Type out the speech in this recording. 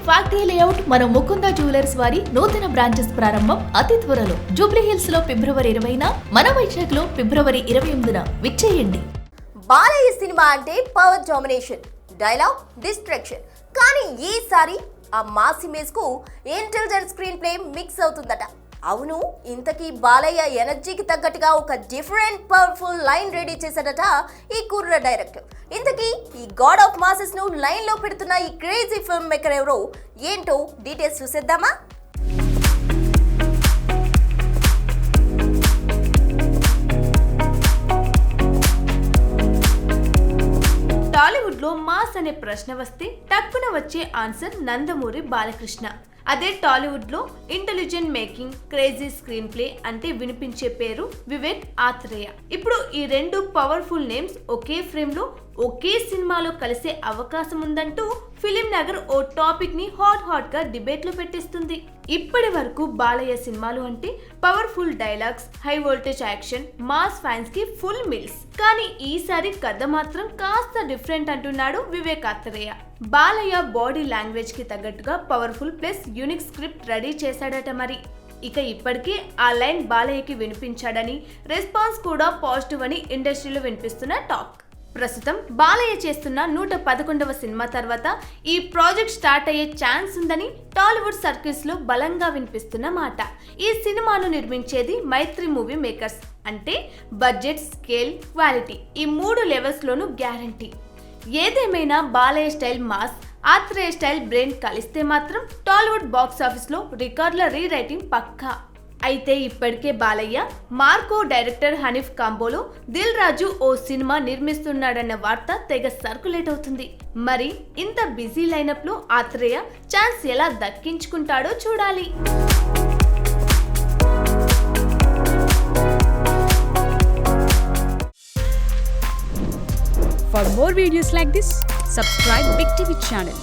Factory layout మన Mukunda jewellers వారి నూతన బ్రాంచెస్ ప్రారంభం అతి త్వరలో జూబ్లీ హిల్స్ లో ఫిబ్రవరి 20న, మన వైజాగ్ లో ఫిబ్రవరి 28న విచ్చేయండి. బాలయ్య సినిమా అంటే పవర్ డామినేషన్, డైలాగ్, డిస్ట్రాక్షన్. కానీ ఈసారి ఆ మాస్ ఇమేజ్ కు ఇంటెలిజెంట్ స్క్రీన్ ప్లే మిక్స్ అవుతుందట. అవును, ఇంతకీ బాలయ్య ఎనర్జీకి తగ్గట్టుగా ఒక డిఫరెంట్ పవర్ఫుల్ లైన్ రెడీ చేశాడట ఈ కుర్ర డైరెక్టర్. ఇంతకీ ఈ గాడ్ ఆఫ్ మాసెస్ ను లైన్ లో పెడుతున్న ఈ క్రేజీ ఫిల్మ్ మేకర్ ఎవరో ఏంటో డీటెయిల్స్ చూసేద్దామా? టాలీవుడ్ లో మాస్ అనే ప్రశ్న వస్తే టక్కున వచ్చే ఆన్సర్ నందమూరి బాలకృష్ణ. అదే టాలీవుడ్ లో intelligent making, crazy screen play అంటే వినిపించే పేరు వివేక్ ఆత్రేయ. ఇప్పుడు ఈ రెండు పవర్ఫుల్ నేమ్స్ ఒకే ఫ్రేమ్ లో ఒకే సినిమాలో కలిసే అవకాశం ఉందంటూ ఫిలిం నగర్ ఓ టాపిక్ ని హాట్ గా డిబేట్ లో పెట్టిస్తుంది. ఇప్పటి వరకు బాలయ్య సినిమాలు అంటే powerful dialogues, high voltage action, mass fans కి ఫుల్ మిల్స్. కానీ ఈసారి కథ మాత్రం కాస్త డిఫరెంట్ అంటున్నాడు వివేక్ ఆత్రేయ. బాలయ్య బాడీ లాంగ్వేజ్ కి తగ్గట్టుగా powerful plus unique script ready చేశాడట. మరి ఇక ఇప్పటికే ఆ లైన్ బాలయ్యకి వినిపించాడని, రెస్పాన్స్ కూడా పాజిటివ్ అని ఇండస్ట్రీలో వినిపిస్తున్న టాక్. ప్రస్తుతం బాలయ్య చేస్తున్న 111వ సినిమా తర్వాత ఈ ప్రాజెక్ట్ స్టార్ట్ అయ్యే ఛాన్స్ ఉందని టాలీవుడ్ సర్కిల్స్ లో బలంగా వినిపిస్తున్న మాట. ఈ సినిమాను నిర్మించేది మైత్రి మూవీ మేకర్స్. అంటే బడ్జెట్, స్కేల్, క్వాలిటీ ఈ 3 లెవెల్స్ లోనూ గ్యారంటీ. ఏదేమైనా Balayya style mass, Athreya style brain కలిస్తే మాత్రం టాలీవుడ్ బాక్స్ ఆఫీస్ లో రికార్డుల రీరైటింగ్ పక్కా. అయితే ఇప్పటికే బాలయ్య, మార్కో డైరెక్టర్ హనీఫ్ కాంబోలో దిల్ రాజు ఓ సినిమా నిర్మిస్తున్నాడన్న వార్త తెగ సర్కులేట్ అవుతుంది. మరి ఇంత బిజీ లైనప్ లో ఆత్రేయ ఛాన్స్ ఎలా దక్కించుకుంటాడో చూడాలి. For more videos like this, subscribe Big TV channel.